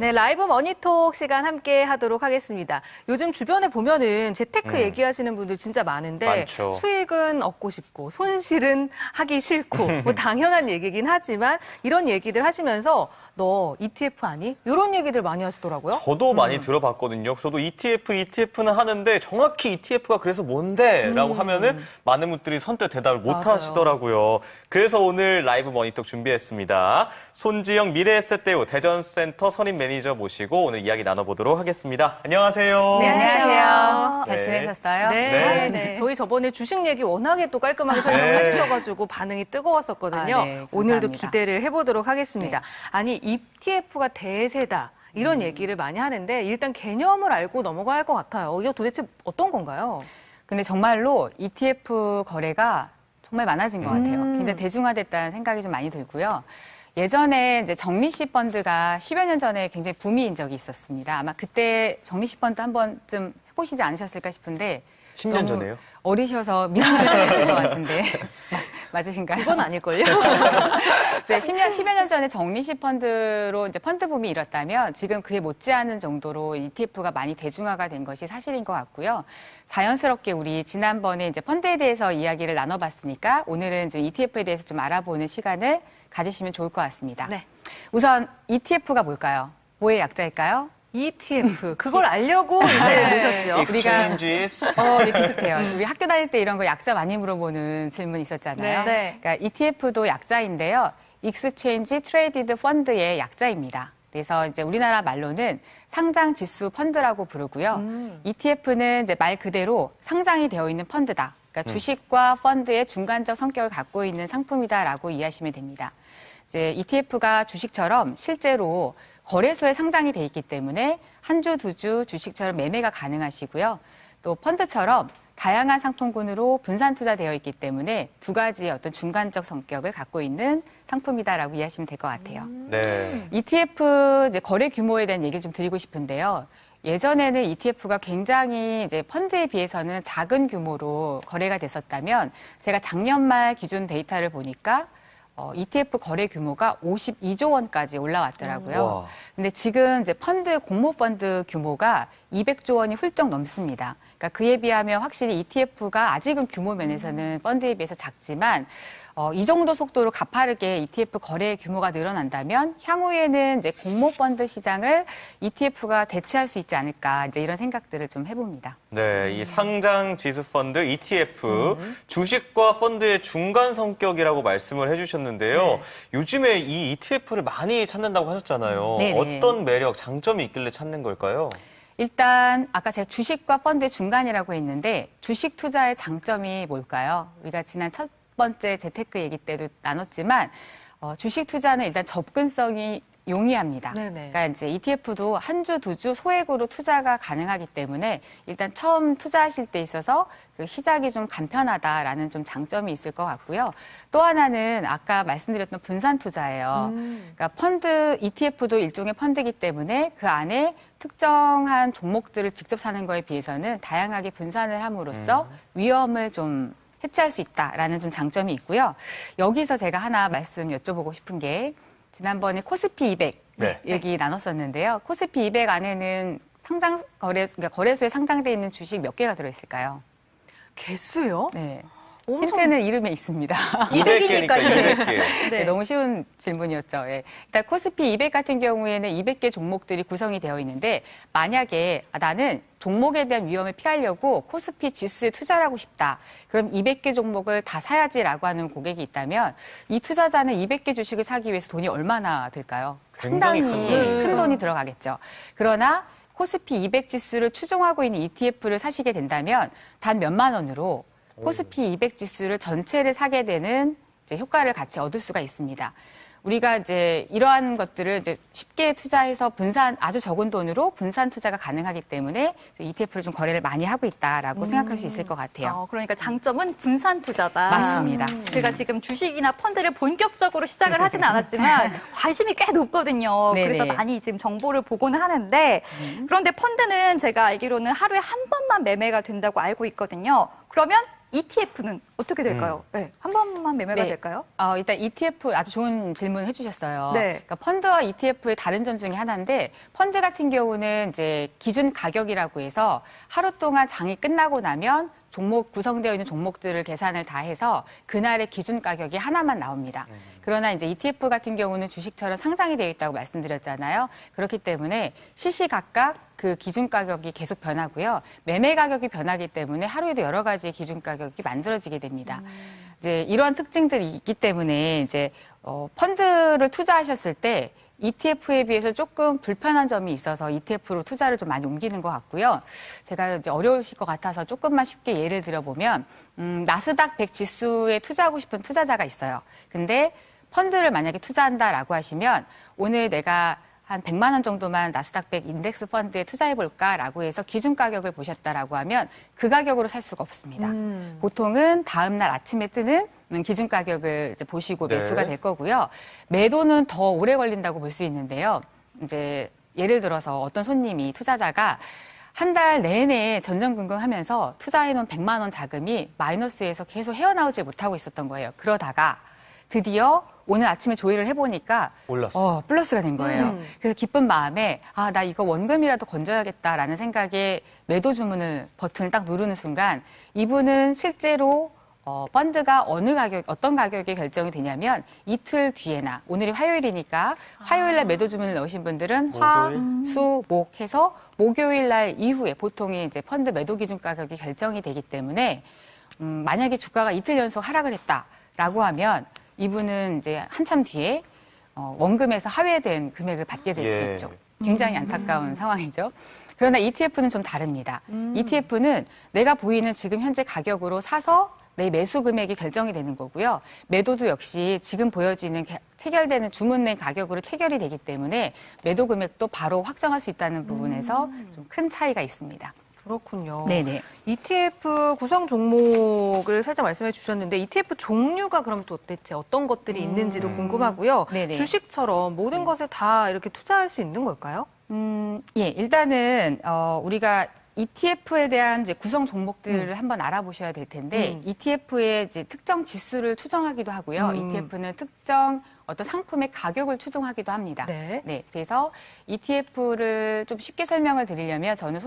네, 라이브 머니톡 시간 함께 하도록 하겠습니다. 요즘 주변에 보면은 재테크 얘기하시는 분들 진짜 많은데 많죠. 수익은 얻고 싶고 손실은 하기 싫고 뭐 당연한 얘기긴 하지만 이런 얘기들 하시면서 너 ETF 아니? 이런 얘기들 많이 하시더라고요. 저도 많이 들어봤거든요. 저도 ETF는 하는데 정확히 ETF가 그래서 뭔데? 라고 하면은 많은 분들이 선뜻 대답을 못 맞아요. 하시더라고요. 그래서 오늘 라이브 머니톡 준비했습니다. 손지영 미래에셋대우 대전센터 선임 매니저 모시고 오늘 이야기 나눠보도록 하겠습니다. 안녕하세요. 네, 안녕하세요. 잘 네. 지내셨어요? 네. 네. 저희 저번에 주식 얘기 워낙에 또 깔끔하게 설명을 네. 해주셔가지고 반응이 뜨거웠었거든요. 아, 네, 오늘도 감사합니다. 기대를 해보도록 하겠습니다. 아니, ETF가 대세다. 이런 얘기를 많이 하는데 일단 개념을 알고 넘어가야 할 것 같아요. 이거 도대체 어떤 건가요? 근데 정말로 ETF 거래가 정말 많아진 것 같아요. 굉장히 대중화됐다는 생각이 좀 많이 들고요. 예전에 이제 적리식 펀드가 10여 년 전에 굉장히 붐인 적이 있었습니다. 아마 그때 적리식 펀드 한 번쯤 해보시지 않으셨을까 싶은데 10년 너무 전에요? 어리셔서 미성년자였을 것 같은데 맞으신가요? 그건 아닐걸요? 네, 10여 년 전에 적리식 펀드로 이제 펀드 붐이 일었다면 지금 그에 못지않은 정도로 ETF가 많이 대중화가 된 것이 사실인 것 같고요. 자연스럽게 우리 지난번에 이제 펀드에 대해서 이야기를 나눠봤으니까 오늘은 좀 ETF에 대해서 좀 알아보는 시간을 가지시면 좋을 것 같습니다. 네. 우선 ETF가 뭘까요? 뭐의 약자일까요? ETF. 그걸 알려고 이제 모셨죠. Exchanges. 네, 비슷해요. 우리 학교 다닐 때 이런 거 약자 많이 물어보는 질문 있었잖아요. 네. 그러니까 ETF도 약자인데요. Exchange Traded Fund의 약자입니다. 그래서 이제 우리나라 말로는 상장 지수 펀드라고 부르고요. ETF는 이제 말 그대로 상장이 되어 있는 펀드다. 그러니까 주식과 펀드의 중간적 성격을 갖고 있는 상품이다라고 이해하시면 됩니다. 이제 ETF가 주식처럼 실제로 거래소에 상장이 돼 있기 때문에 한 주, 두 주 주식처럼 매매가 가능하시고요. 또 펀드처럼 다양한 상품군으로 분산 투자되어 있기 때문에 두 가지의 어떤 중간적 성격을 갖고 있는 상품이다라고 이해하시면 될 것 같아요. 네. ETF 이제 거래 규모에 대한 얘기를 좀 드리고 싶은데요. 예전에는 ETF가 굉장히 이제 펀드에 비해서는 작은 규모로 거래가 됐었다면 제가 작년 말 기준 데이터를 보니까 ETF 거래 규모가 52조 원까지 올라왔더라고요. 와. 근데 지금 이제 펀드, 공모펀드 규모가 200조 원이 훌쩍 넘습니다. 그러니까 그에 비하면 확실히 ETF가 아직은 규모 면에서는 펀드에 비해서 작지만 이 정도 속도로 가파르게 ETF 거래 규모가 늘어난다면 향후에는 이제 공모펀드 시장을 ETF가 대체할 수 있지 않을까 이제 이런 생각들을 좀 해봅니다. 네, 이 상장 지수 펀드 ETF 주식과 펀드의 중간 성격이라고 말씀을 해주셨는데요. 네. 요즘에 이 ETF를 많이 찾는다고 하셨잖아요. 네네. 어떤 매력, 장점이 있길래 찾는 걸까요? 일단 아까 제가 주식과 펀드의 중간이라고 했는데 주식 투자의 장점이 뭘까요? 우리가 지난 첫 번째 재테크 얘기 때도 나눴지만 주식 투자는 일단 접근성이 용이합니다. 네네. 그러니까 이제 ETF도 한 주, 두 주 소액으로 투자가 가능하기 때문에 일단 처음 투자하실 때 있어서 그 시작이 좀 간편하다라는 좀 장점이 있을 것 같고요. 또 하나는 아까 말씀드렸던 분산 투자예요. 그러니까 펀드, ETF도 일종의 펀드이기 때문에 그 안에 특정한 종목들을 직접 사는 거에 비해서는 다양하게 분산을 함으로써 위험을 좀 해치할 수 있다라는 좀 장점이 있고요. 여기서 제가 하나 말씀 여쭤보고 싶은 게 지난번에 코스피 200 네. 얘기 나눴었는데요. 코스피 200 안에는 그러니까 거래소에 상장돼 있는 주식 몇 개가 들어있을까요? 개수요? 네. 엄청- 힌트는 이름에 있습니다. 200개니까 200개. 네. 네, 너무 쉬운 질문이었죠. 예. 일단 코스피 200 같은 경우에는 200개 종목들이 구성이 되어 있는데 만약에 나는 종목에 대한 위험을 피하려고 코스피 지수에 투자를 하고 싶다. 그럼 200개 종목을 다 사야지라고 하는 고객이 있다면 이 투자자는 200개 주식을 사기 위해서 돈이 얼마나 들까요? 굉장히 상당히 큰 돈이 들어가겠죠. 그러나 코스피 200 지수를 추종하고 있는 ETF를 사시게 된다면 단 몇만 원으로 코스피 200 지수를 전체를 사게 되는 이제 효과를 같이 얻을 수가 있습니다. 우리가 이제 이러한 것들을 이제 쉽게 투자해서 아주 적은 돈으로 분산 투자가 가능하기 때문에 ETF를 좀 거래를 많이 하고 있다라고 생각할 수 있을 것 같아요. 그러니까 장점은 분산 투자다. 맞습니다. 제가 지금 주식이나 펀드를 본격적으로 시작을 하지는 않았지만 관심이 꽤 높거든요. 네네. 그래서 많이 지금 정보를 보고는 하는데 그런데 펀드는 제가 알기로는 하루에 한 번만 매매가 된다고 알고 있거든요. 그러면 ETF는 어떻게 될까요? 네, 한 번만 매매가 네. 될까요? 일단 ETF 아주 좋은 질문을 해주셨어요. 네. 그러니까 펀드와 ETF의 다른 점 중에 하나인데 펀드 같은 경우는 이제 기준 가격이라고 해서 하루 동안 장이 끝나고 나면 종목 구성되어 있는 종목들을 계산을 다 해서 그날의 기준 가격이 하나만 나옵니다. 그러나 이제 ETF 같은 경우는 주식처럼 상장이 되어 있다고 말씀드렸잖아요. 그렇기 때문에 시시각각 그 기준 가격이 계속 변하고요. 매매 가격이 변하기 때문에 하루에도 여러 가지의 기준 가격이 만들어지게 됩니다. 이제 이러한 특징들이 있기 때문에 이제 펀드를 투자하셨을 때 ETF에 비해서 조금 불편한 점이 있어서 ETF로 투자를 좀 많이 옮기는 것 같고요. 제가 이제 어려우실 것 같아서 조금만 쉽게 예를 들어보면, 나스닥 100 지수에 투자하고 싶은 투자자가 있어요. 근데 펀드를 만약에 투자한다라고 하시면 오늘 내가 한 100만 원 정도만 나스닥 100 인덱스 펀드에 투자해볼까라고 해서 기준 가격을 보셨다라고 하면 그 가격으로 살 수가 없습니다. 보통은 다음날 아침에 뜨는 기준 가격을 이제 보시고 네. 매수가 될 거고요. 매도는 더 오래 걸린다고 볼 수 있는데요. 이제 예를 들어서 어떤 손님이 투자자가 한 달 내내 전전긍긍하면서 투자해놓은 100만 원 자금이 마이너스에서 계속 헤어나오지 못하고 있었던 거예요. 그러다가 드디어 오늘 아침에 조회를 해보니까 올랐어. 플러스가 된 거예요. 그래서 기쁜 마음에 나 이거 원금이라도 건져야겠다라는 생각에 매도 주문을 버튼을 딱 누르는 순간 이분은 실제로 펀드가 어떤 가격에 결정이 되냐면 이틀 뒤에나 오늘이 화요일이니까 화요일 날 매도 주문을 넣으신 분들은 화, 수, 목 해서 목요일 날 이후에 보통이 이제 펀드 매도 기준 가격이 결정이 되기 때문에 만약에 주가가 이틀 연속 하락을 했다라고 하면 이분은 이제 한참 뒤에 원금에서 하회된 금액을 받게 될 수도 예. 있죠. 굉장히 안타까운 상황이죠. 그러나 ETF는 좀 다릅니다. ETF는 내가 보이는 지금 현재 가격으로 사서 내 매수 금액이 결정이 되는 거고요. 매도도 역시 지금 보여지는 체결되는 주문된 가격으로 체결이 되기 때문에 매도 금액도 바로 확정할 수 있다는 부분에서 좀 큰 차이가 있습니다. 그렇군요. 네네. ETF 구성 종목을 살짝 말씀해 주셨는데 ETF 종류가 그럼 또 대체 어떤 것들이 있는지도 궁금하고요. 네네. 주식처럼 모든 것을 다 이렇게 투자할 수 있는 걸까요? 예, 일단은 우리가 ETF에 대한 이제 구성 종목들을 한번 알아보셔야 될 텐데 ETF의 이제 특정 지수를 추정하기도 하고요. ETF는 특정 어떤 상품의 가격을 추정하기도 합니다. 네. 그래서 ETF를 좀 쉽게 설명을 드리려면 저는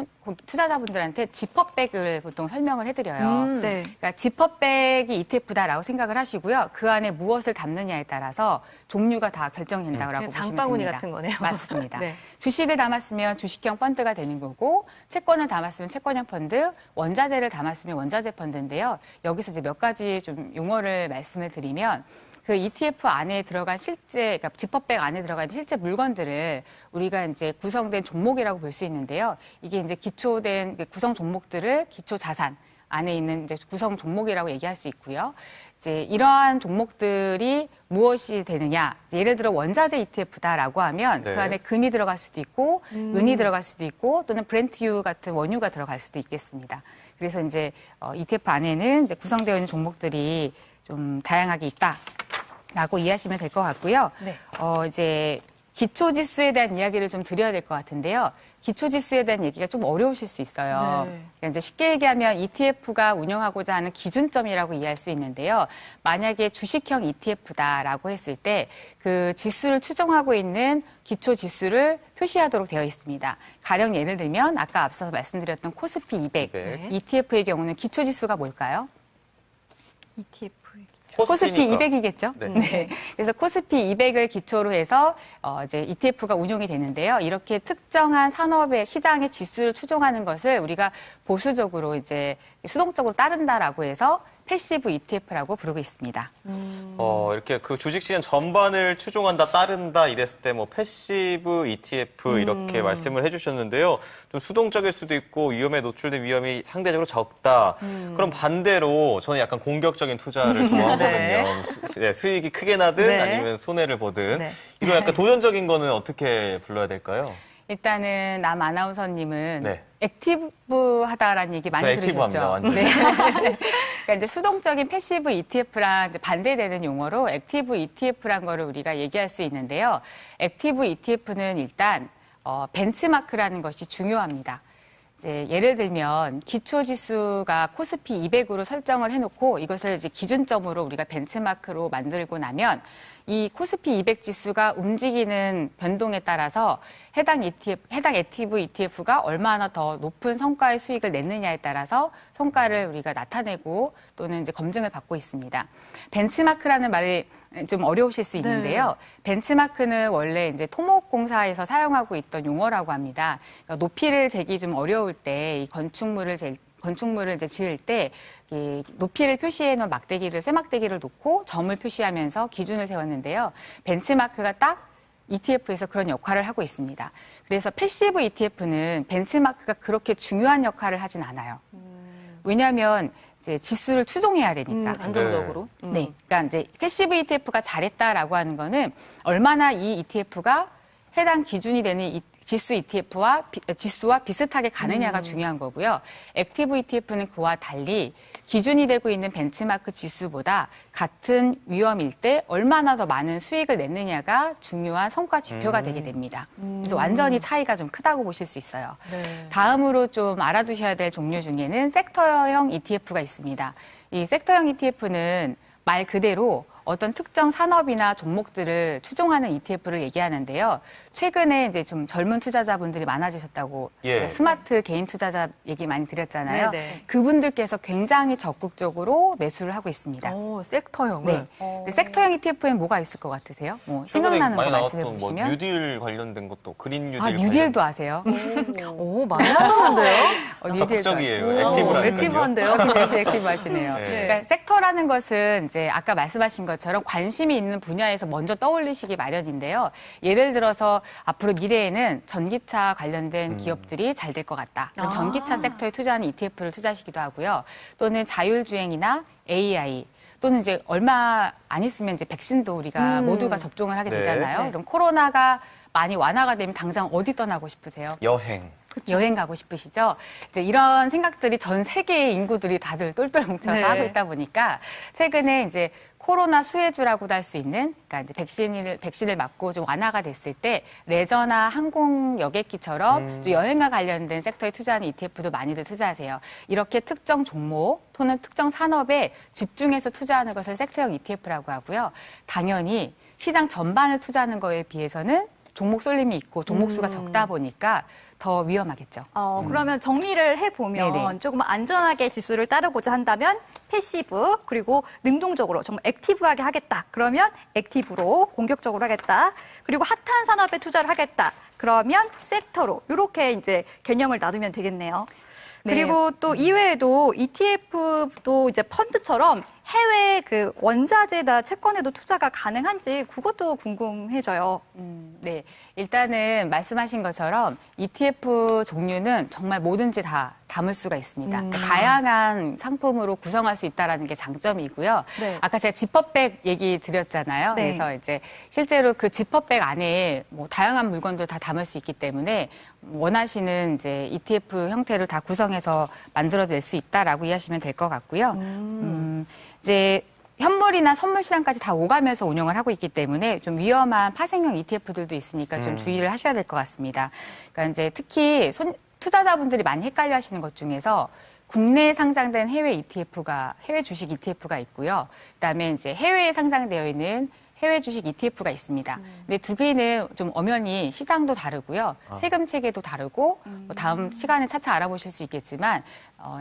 투자자분들한테 지퍼백을 보통 설명을 해드려요. 네. 그러니까 지퍼백이 ETF다라고 생각을 하시고요. 그 안에 무엇을 담느냐에 따라서 종류가 다 결정된다고 그냥 보시면 장바구니 됩니다. 같은 거네요. 맞습니다. 네. 주식을 담았으면 주식형 펀드가 되는 거고 채권을 담았으면 채권형 펀드, 원자재를 담았으면 원자재 펀드인데요. 여기서 이제 몇 가지 좀 용어를 말씀을 드리면 그 ETF 안에 들어간 그러니까 지퍼백 안에 들어간 실제 물건들을 우리가 이제 구성된 종목이라고 볼 수 있는데요. 이게 이제 기초된 구성 종목들을 기초 자산 안에 있는 이제 구성 종목이라고 얘기할 수 있고요. 이제 이러한 종목들이 무엇이 되느냐. 예를 들어 원자재 ETF다라고 하면 네. 그 안에 금이 들어갈 수도 있고 은이 들어갈 수도 있고 또는 브렌트유 같은 원유가 들어갈 수도 있겠습니다. 그래서 이제 ETF 안에는 이제 구성되어 있는 종목들이 좀 다양하게 있다라고 이해하시면 될 것 같고요. 네. 이제 기초지수에 대한 이야기를 좀 드려야 될 것 같은데요. 기초지수에 대한 얘기가 좀 어려우실 수 있어요. 네. 그러니까 이제 쉽게 얘기하면 ETF가 운영하고자 하는 기준점이라고 이해할 수 있는데요. 만약에 주식형 ETF다라고 했을 때 그 지수를 추정하고 있는 기초지수를 표시하도록 되어 있습니다. 가령 예를 들면 아까 앞서서 말씀드렸던 코스피 200 네. ETF의 경우는 기초지수가 뭘까요? ETF. 코스피 코스피니까. 200이겠죠? 네. 그래서 코스피 200을 기초로 해서 이제 ETF가 운용이 되는데요. 이렇게 특정한 산업의 시장의 지수를 추종하는 것을 우리가 보수적으로 이제 수동적으로 따른다라고 해서 패시브 ETF라고 부르고 있습니다. 이렇게 그 주식시장 전반을 추종한다, 따른다 이랬을 때 뭐 패시브 ETF 이렇게 말씀을 해주셨는데요. 좀 수동적일 수도 있고 위험에 노출된 위험이 상대적으로 적다. 그럼 반대로 저는 약간 공격적인 투자를 좋아하거든요. 수익이 크게 나든 네. 아니면 손해를 보든. 네. 이거 약간 도전적인 거는 어떻게 불러야 될까요? 일단은 남 아나운서님은 네. 액티브하다라는 얘기 많이 저 액티브합니다, 들으셨죠? 완전. 네. 그러니까 이제 수동적인 패시브 ETF랑 이제 반대되는 용어로 액티브 ETF란 거를 우리가 얘기할 수 있는데요. 액티브 ETF는 일단 벤치마크라는 것이 중요합니다. 이제 예를 들면 기초 지수가 코스피 200으로 설정을 해놓고 이것을 이제 기준점으로 우리가 벤치마크로 만들고 나면 이 코스피 200 지수가 움직이는 변동에 따라서 해당 액티브 ETF가 얼마나 더 높은 성과의 수익을 냈느냐에 따라서 성과를 우리가 나타내고 또는 이제 검증을 받고 있습니다. 벤치마크라는 말이 좀 어려우실 수 있는데요. 벤치마크는 원래 이제 토목공사에서 사용하고 있던 용어라고 합니다. 그러니까 높이를 재기 좀 어려울 때 이 건축물을 이제 지을 때 이 높이를 표시해 놓은 쇠막대기를 놓고 점을 표시하면서 기준을 세웠는데요. 벤치마크가 딱 ETF에서 그런 역할을 하고 있습니다. 그래서 패시브 ETF는 벤치마크가 그렇게 중요한 역할을 하진 않아요. 왜냐하면 이제 지수를 추종해야 되니까. 안정적으로. 네. 그러니까 이제 패시브 ETF가 잘했다라고 하는 거는 얼마나 이 ETF가 해당 기준이 되는 지수 ETF와 지수와 비슷하게 가느냐가 중요한 거고요. 액티브 ETF는 그와 달리 기준이 되고 있는 벤치마크 지수보다 같은 위험일 때 얼마나 더 많은 수익을 냈느냐가 중요한 성과 지표가 되게 됩니다. 그래서 완전히 차이가 좀 크다고 보실 수 있어요. 네. 다음으로 좀 알아두셔야 될 종류 중에는 섹터형 ETF가 있습니다. 이 섹터형 ETF는 말 그대로 어떤 특정 산업이나 종목들을 추종하는 ETF를 얘기하는데요. 최근에 이제 좀 젊은 투자자분들이 많아지셨다고 스마트 개인 투자자 얘기 많이 드렸잖아요. 네네. 그분들께서 굉장히 적극적으로 매수를 하고 있습니다. 섹터형을. 네. 근데 섹터형 ETF엔 뭐가 있을 것 같으세요? 뭐 생각나는 거 말씀해 보시면. 뭐 뉴딜 관련된 것도 그린 뉴딜. 아, 뉴딜도 아세요? 오, 많이 하셨는데요? 적극적이에요. 액티브한데요? 굉장히 액티브 하시네요. 네. 그러니까 섹터라는 것은 이제 아까 말씀하신 것처럼 관심이 있는 분야에서 먼저 떠올리시기 마련인데요. 예를 들어서 앞으로 미래에는 전기차 관련된 기업들이 잘 될 것 같다. 그럼 전기차 섹터에 투자하는 ETF를 투자하시기도 하고요. 또는 자율주행이나 AI 또는 이제 얼마 안 있으면 이제 백신도 우리가 모두가 접종을 하게 되잖아요. 네. 그럼 코로나가 많이 완화가 되면 당장 어디 떠나고 싶으세요? 여행. 여행 가고 싶으시죠? 이제 이런 생각들이 전 세계의 인구들이 다들 똘똘 뭉쳐서 네. 하고 있다 보니까 최근에 이제 코로나 수혜주라고도 할 수 있는, 그러니까 이제 백신을 맞고 좀 완화가 됐을 때 레저나 항공 여객기처럼 좀 여행과 관련된 섹터에 투자하는 ETF도 많이들 투자하세요. 이렇게 특정 종목 또는 특정 산업에 집중해서 투자하는 것을 섹터형 ETF라고 하고요. 당연히 시장 전반을 투자하는 거에 비해서는 종목 쏠림이 있고 종목 수가 적다 보니까 더 위험하겠죠. 그러면 정리를 해보면 네네. 조금 안전하게 지수를 따르고자 한다면 패시브 그리고 능동적으로 정말 액티브하게 하겠다. 그러면 액티브로 공격적으로 하겠다. 그리고 핫한 산업에 투자를 하겠다. 그러면 섹터로 이렇게 이제 개념을 놔두면 되겠네요. 네. 그리고 또 이외에도 ETF도 이제 펀드처럼 해외 그 원자재나 채권에도 투자가 가능한지 그것도 궁금해져요. 네. 일단은 말씀하신 것처럼 ETF 종류는 정말 뭐든지 다 담을 수가 있습니다. 그러니까 다양한 상품으로 구성할 수 있다는 게 장점이고요. 네. 아까 제가 지퍼백 얘기 드렸잖아요. 네. 그래서 이제 실제로 그 지퍼백 안에 뭐 다양한 물건들 다 담을 수 있기 때문에 원하시는 이제 ETF 형태를 다 구성해서 만들어낼 수 있다라고 이해하시면 될 것 같고요. 이제 현물이나 선물 시장까지 다 오가면서 운영을 하고 있기 때문에 좀 위험한 파생형 ETF들도 있으니까 좀 주의를 하셔야 될 것 같습니다. 그러니까 이제 특히 투자자분들이 많이 헷갈려 하시는 것 중에서 국내에 상장된 해외 주식 ETF가 있고요. 그다음에 이제 해외에 상장되어 있는 해외 주식 ETF가 있습니다. 근데 두 개는 좀 엄연히 시장도 다르고요. 세금 체계도 다르고 뭐 다음 시간에 차차 알아보실 수 있겠지만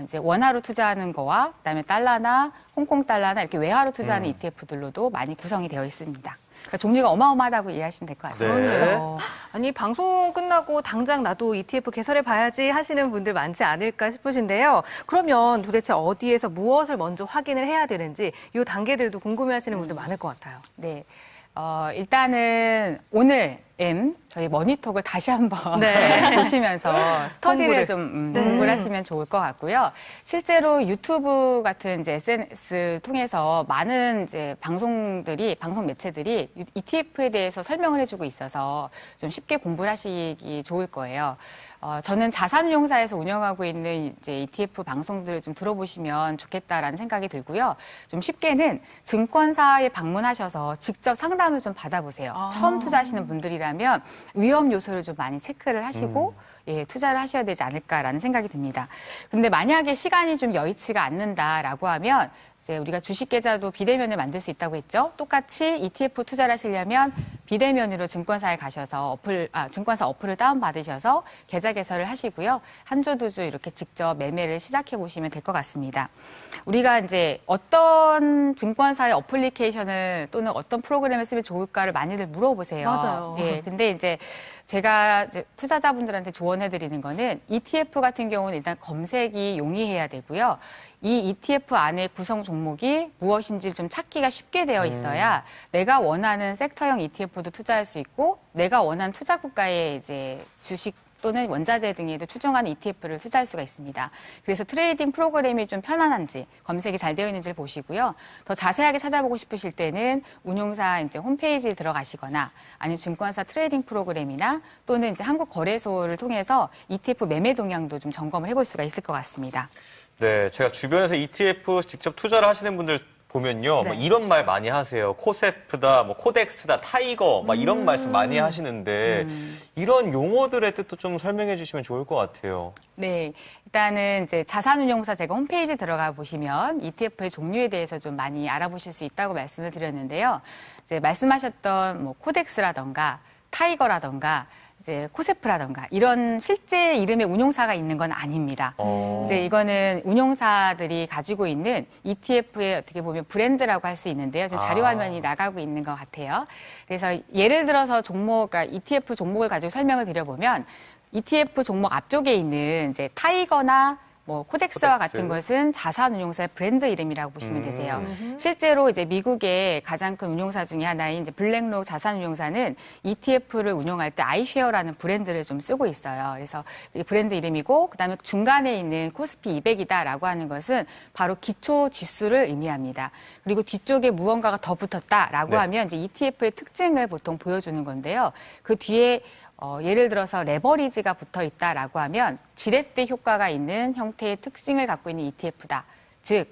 이제 원화로 투자하는 거와 그다음에 달러나 홍콩 달러나 이렇게 외화로 투자하는 ETF들로도 많이 구성이 되어 있습니다. 그러니까 종류가 어마어마하다고 이해하시면 될 것 같습니다. 네. 아니, 방송 끝나고 당장 나도 ETF 개설해 봐야지 하시는 분들 많지 않을까 싶으신데요. 그러면 도대체 어디에서 무엇을 먼저 확인을 해야 되는지 이 단계들도 궁금해 하시는 분들 많을 것 같아요. 네. 일단은 오늘 저희 머니톡을 다시 한번 네. 보시면서 스터디를 공부를. 좀 공부를 하시면 좋을 것 같고요. 실제로 유튜브 같은 이제 SNS 통해서 많은 이제 방송 매체들이 ETF에 대해서 설명을 해주고 있어서 좀 쉽게 공부를 하시기 좋을 거예요. 저는 자산운용사에서 운영하고 있는 이제 ETF 방송들을 좀 들어보시면 좋겠다라는 생각이 들고요. 좀 쉽게는 증권사에 방문하셔서 직접 상담을 좀 받아보세요. 처음 투자하시는 분들이라면 위험 요소를 좀 많이 체크를 하시고 예, 투자를 하셔야 되지 않을까라는 생각이 듭니다. 근데 만약에 시간이 좀 여의치가 않는다라고 하면 이제 우리가 주식 계좌도 비대면을 만들 수 있다고 했죠. 똑같이 ETF 투자를 하시려면 비대면으로 증권사에 가셔서 증권사 어플을 다운받으셔서 계좌 개설을 하시고요. 한 주, 두 주 이렇게 직접 매매를 시작해 보시면 될 것 같습니다. 우리가 이제 어떤 증권사의 어플리케이션을 또는 어떤 프로그램을 쓰면 좋을까를 많이들 물어보세요. 맞아요. 예, 근데 이제 제가 이제 투자자분들한테 조언해 드리는 거는 ETF 같은 경우는 일단 검색이 용이해야 되고요. 이 ETF 안에 구성 종목이 무엇인지 좀 찾기가 쉽게 되어 있어야 내가 원하는 섹터형 ETF도 투자할 수 있고 내가 원하는 투자 국가의 이제 주식 또는 원자재 등에도 추정하는 ETF를 투자할 수가 있습니다. 그래서 트레이딩 프로그램이 좀 편안한지 검색이 잘 되어 있는지를 보시고요. 더 자세하게 찾아보고 싶으실 때는 운용사 이제 홈페이지에 들어가시거나 아니면 증권사 트레이딩 프로그램이나 또는 이제 한국거래소를 통해서 ETF 매매 동향도 좀 점검을 해볼 수가 있을 것 같습니다. 네, 제가 주변에서 ETF 직접 투자를 하시는 분들 보면요, 네. 뭐 이런 말 많이 하세요. 코세프다, 뭐 코덱스다, 타이거, 막 이런 말씀 많이 하시는데 이런 용어들의 뜻도 좀 설명해 주시면 좋을 것 같아요. 네, 일단은 이제 자산운용사 제가 홈페이지 들어가 보시면 ETF의 종류에 대해서 좀 많이 알아보실 수 있다고 말씀을 드렸는데요. 이제 말씀하셨던 뭐 코덱스라던가 타이거라던가 이제 코세프라던가 이런 실제 이름의 운용사가 있는 건 아닙니다. 이제 이거는 운용사들이 가지고 있는 ETF의 어떻게 보면 브랜드라고 할 수 있는데요. 지금 자료 화면이 나가고 있는 것 같아요. 그래서 예를 들어서 그러니까 ETF 종목을 가지고 설명을 드려보면 ETF 종목 앞쪽에 있는 이제 타이거나 뭐 코덱스와 코덱스. 같은 것은 자산운용사의 브랜드 이름이라고 보시면 되세요. 실제로 이제 미국의 가장 큰 운용사 중에 하나인 이제 블랙록 자산운용사는 ETF를 운용할 때 아이쉐어라는 브랜드를 좀 쓰고 있어요. 그래서 이 브랜드 이름이고 그다음에 중간에 있는 코스피 200이다라고 하는 것은 바로 기초 지수를 의미합니다. 그리고 뒤쪽에 무언가가 더 붙었다라고 네. 하면 이제 ETF의 특징을 보통 보여주는 건데요. 그 뒤에 예를 들어서 레버리지가 붙어 있다라고 하면 지렛대 효과가 있는 형태의 특징을 갖고 있는 ETF다. 즉,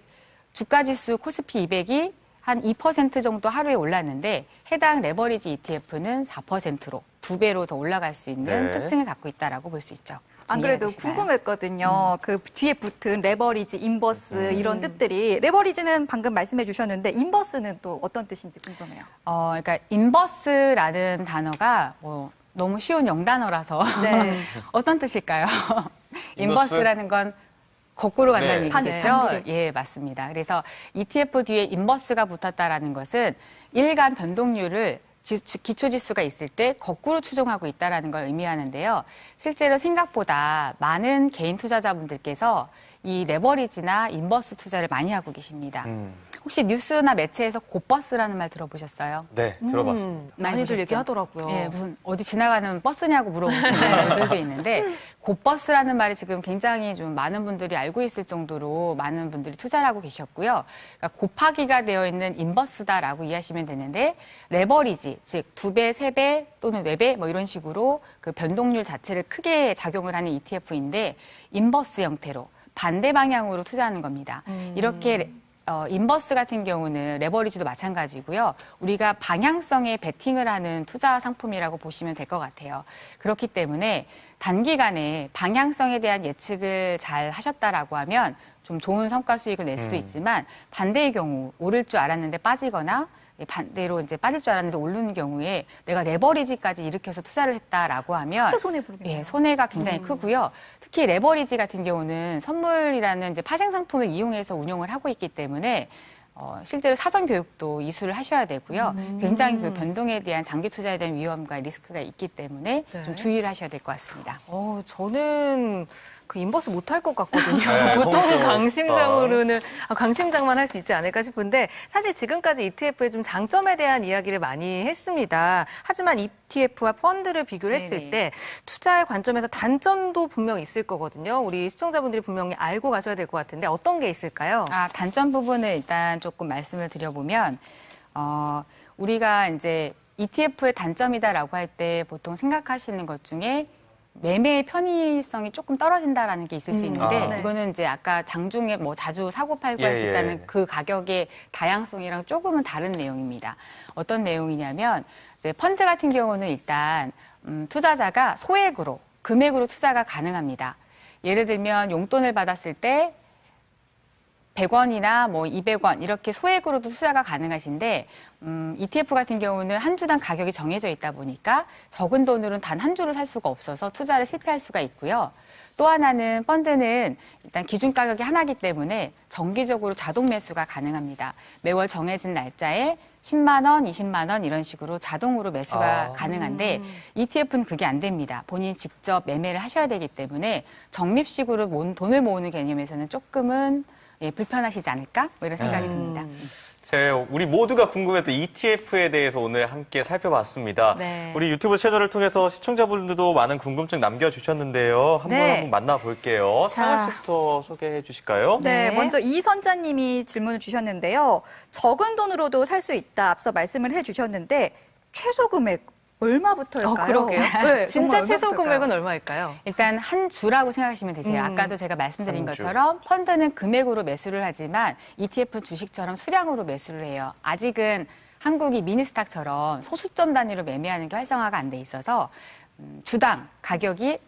주가지수 코스피 200이 한 2% 정도 하루에 올랐는데 해당 레버리지 ETF는 4%로 2배로 더 올라갈 수 있는 네. 특징을 갖고 있다라고 볼 수 있죠. 안 그래도 이해가 되시나요? 궁금했거든요. 그 뒤에 붙은 레버리지, 인버스 이런 뜻들이 레버리지는 방금 말씀해 주셨는데 인버스는 또 어떤 뜻인지 궁금해요. 그러니까 인버스라는 단어가 뭐 너무 쉬운 영단어라서 네. 어떤 뜻일까요? 인버스? 인버스라는 건 거꾸로 간다는 네. 얘기겠죠? 반대. 예, 맞습니다. 그래서 ETF 뒤에 인버스가 붙었다라는 것은 일간 변동률을 기초지수가 있을 때 거꾸로 추종하고 있다는 걸 의미하는데요. 실제로 생각보다 많은 개인 투자자분들께서 이 레버리지나 인버스 투자를 많이 하고 계십니다. 혹시 뉴스나 매체에서 곧버스라는 말 들어보셨어요? 네, 들어봤습니다. 많이들 보셨죠? 얘기하더라고요. 예, 무슨 어디 지나가는 버스냐고 물어보시는 분들도 있는데 곧버스라는 말이 지금 굉장히 좀 많은 분들이 알고 있을 정도로 많은 분들이 투자를 하고 계셨고요. 그러니까 곱하기가 되어 있는 인버스다라고 이해하시면 되는데 레버리지, 즉 2배, 3배 또는 4배 뭐 이런 식으로 그 변동률 자체를 크게 작용을 하는 ETF인데 인버스 형태로 반대 방향으로 투자하는 겁니다. 이렇게 인버스 같은 경우는 레버리지도 마찬가지고요. 우리가 방향성에 베팅을 하는 투자 상품이라고 보시면 될 것 같아요. 그렇기 때문에 단기간에 방향성에 대한 예측을 잘 하셨다라고 하면 좀 좋은 성과 수익을 낼 수도 있지만 반대의 경우 오를 줄 알았는데 빠지거나 반대로 이제 빠질 줄 알았는데 오르는 경우에 내가 레버리지까지 일으켜서 투자를 했다라고 하면 크게 손해보겠네요. 예, 손해가 굉장히 크고요. 특히 레버리지 같은 경우는 선물이라는 이제 파생 상품을 이용해서 운용을 하고 있기 때문에 실제로 사전 교육도 이수를 하셔야 되고요. 굉장히 그 변동에 대한 장기 투자에 대한 위험과 리스크가 있기 때문에 네. 좀 주의를 하셔야 될 것 같습니다. 저는 그 인버스 못 할 것 같거든요. 네, 보통은 성격 강심장으로는 강심장만 할 수 있지 않을까 싶은데 사실 지금까지 ETF의 좀 장점에 대한 이야기를 많이 했습니다. 하지만 ETF와 펀드를 비교를 했을 네네. 때 투자의 관점에서 단점도 분명 있을 거거든요. 우리 시청자분들이 분명히 알고 가셔야 될 것 같은데 어떤 게 있을까요? 단점 부분을 일단 조금 말씀을 드려보면, 우리가 이제 ETF의 단점이다라고 할 때 보통 생각하시는 것 중에 매매의 편의성이 조금 떨어진다라는 게 있을 수 있는데, 네. 이거는 이제 아까 장중에 뭐 자주 사고 팔고 할 수 예, 있다는 예. 그 가격의 다양성이랑 조금은 다른 내용입니다. 어떤 내용이냐면, 이제 펀드 같은 경우는 일단, 투자자가 소액으로 금액으로 투자가 가능합니다. 예를 들면 용돈을 받았을 때 100원이나 뭐 200원 이렇게 소액으로도 투자가 가능하신데 ETF 같은 경우는 한 주당 가격이 정해져 있다 보니까 적은 돈으로는 단 한 주를 살 수가 없어서 투자를 실패할 수가 있고요. 또 하나는 펀드는 일단 기준 가격이 하나이기 때문에 정기적으로 자동 매수가 가능합니다. 매월 정해진 날짜에 10만 원, 20만 원 이런 식으로 자동으로 매수가 가능한데 ETF는 그게 안 됩니다. 본인이 직접 매매를 하셔야 되기 때문에 적립식으로 돈을 모으는 개념에서는 조금은 불편하시지 않을까? 뭐 이런 생각이 듭니다. 우리 모두가 궁금했던 ETF에 대해서 오늘 함께 살펴봤습니다. 네. 우리 유튜브 채널을 통해서 시청자분들도 많은 궁금증 남겨주셨는데요. 한번 만나볼게요. 자. 차은 씨부터 소개해 주실까요? 네, 네. 먼저 이선자님이 질문을 주셨는데요. 적은 돈으로도 살 수 있다. 앞서 말씀을 해주셨는데 최소 금액 얼마부터일까요? 그러게요. 네, 진짜 정말 최소 얼마부터일까요? 금액은 얼마일까요? 일단 한 주라고 생각하시면 되세요. 아까도 제가 말씀드린 한 주. 것처럼 펀드는 금액으로 매수를 하지만 ETF 주식처럼 수량으로 매수를 해요. 아직은 한국이 미니스탁처럼 소수점 단위로 매매하는 게 활성화가 안 돼 있어서 주당 가격이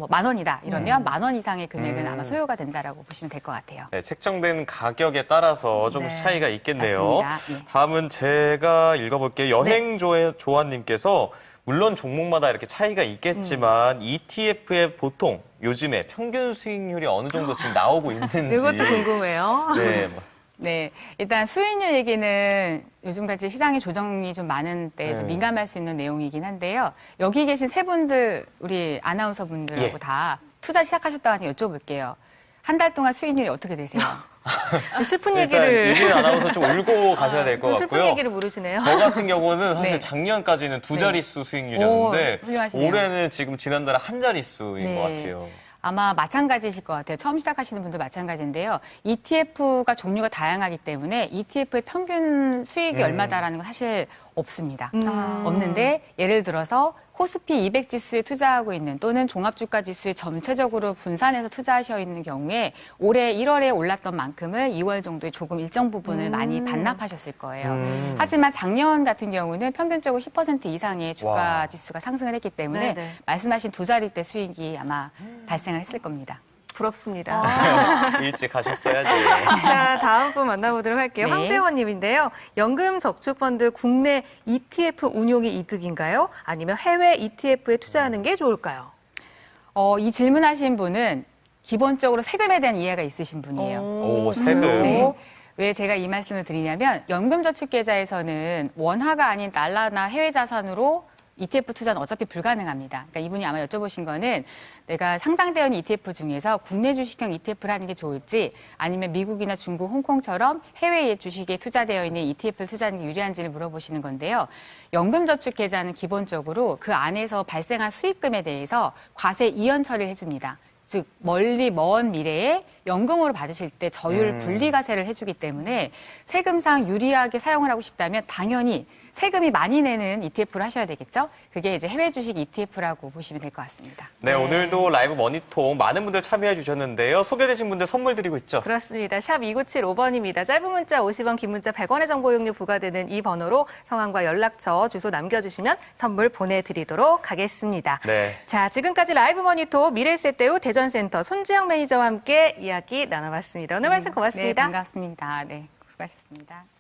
만 원이다 이러면 만 원 이상의 금액은 아마 소요가 된다라고 보시면 될 것 같아요. 네, 책정된 가격에 따라서 조금씩 네. 차이가 있겠네요. 맞습니다. 네. 다음은 제가 읽어볼게요. 여행조아님께서 물론 종목마다 이렇게 차이가 있겠지만 ETF의 보통 요즘에 평균 수익률이 어느 정도 지금 나오고 있는지. 이것도 궁금해요. 네, 네, 일단 수익률 얘기는 요즘같이 시장에 조정이 좀 많은 때 좀 네. 민감할 수 있는 내용이긴 한데요. 여기 계신 세 분들, 우리 아나운서 분들하고 예. 다 투자 시작하셨다고 하니 여쭤볼게요. 한 달 동안 수익률이 어떻게 되세요? 슬픈 일단 얘기를. 유진 아나운서 좀 울고 가셔야 될 것 좀 슬픈 같고요. 얘기를 물으시네요. 저 같은 경우는 사실 네. 작년까지는 두 자릿수 수익률이었는데 오, 훌륭하시네요. 올해는 지금 지난달에 한 자릿수인 네. 것 같아요. 아마 마찬가지실 것 같아요. 처음 시작하시는 분도 마찬가지인데요. ETF가 종류가 다양하기 때문에 ETF의 평균 수익이 얼마다라는 건 사실 없습니다. 없는데 예를 들어서 코스피 200 지수에 투자하고 있는 또는 종합주가 지수에 전체적으로 분산해서 투자하셔 있는 경우에 올해 1월에 올랐던 만큼을 2월 정도에 조금 일정 부분을 많이 반납하셨을 거예요. 하지만 작년 같은 경우는 평균적으로 10% 이상의 주가 와. 지수가 상승을 했기 때문에 네네. 말씀하신 두 자릿대 수익이 아마 발생을 했을 겁니다. 부럽습니다. 일찍 가셨어야지. 자, 다음 분 만나보도록 할게요. 네. 황재원님인데요. 연금저축펀드 국내 ETF 운용이 이득인가요? 아니면 해외 ETF에 투자하는 게 좋을까요? 이 질문하신 분은 기본적으로 세금에 대한 이해가 있으신 분이에요. 오, 세금. 네. 왜 제가 이 말씀을 드리냐면 연금저축계좌에서는 원화가 아닌 달러나 해외 자산으로 ETF 투자는 어차피 불가능합니다. 그러니까 이분이 아마 여쭤보신 거는 내가 상장되어 있는 ETF 중에서 국내 주식형 ETF를 하는 게 좋을지 아니면 미국이나 중국, 홍콩처럼 해외의 주식에 투자되어 있는 ETF를 투자하는 게 유리한지를 물어보시는 건데요. 연금저축계좌는 기본적으로 그 안에서 발생한 수익금에 대해서 과세 이연 처리를 해줍니다. 즉 멀리 먼 미래에 연금으로 받으실 때 저율 분리과세를 해주기 때문에 세금상 유리하게 사용을 하고 싶다면 당연히 세금이 많이 내는 ETF를 하셔야 되겠죠? 그게 이제 해외 주식 ETF라고 보시면 될 것 같습니다. 네, 오늘도 라이브 머니통 많은 분들 참여해 주셨는데요. 소개되신 분들 선물 드리고 있죠. 그렇습니다. 샵 2975번입니다. 짧은 문자 50원, 긴 문자 100원의 정보 이용료 부과되는 이 번호로 성함과 연락처, 주소 남겨주시면 선물 보내드리도록 하겠습니다. 네. 자, 지금까지 라이브 머니토 미래세대우 대전센터 손지영 매니저와 함께 이야기 나눠봤습니다. 오늘 말씀 네, 고맙습니다. 반갑습니다. 네, 수고하셨습니다.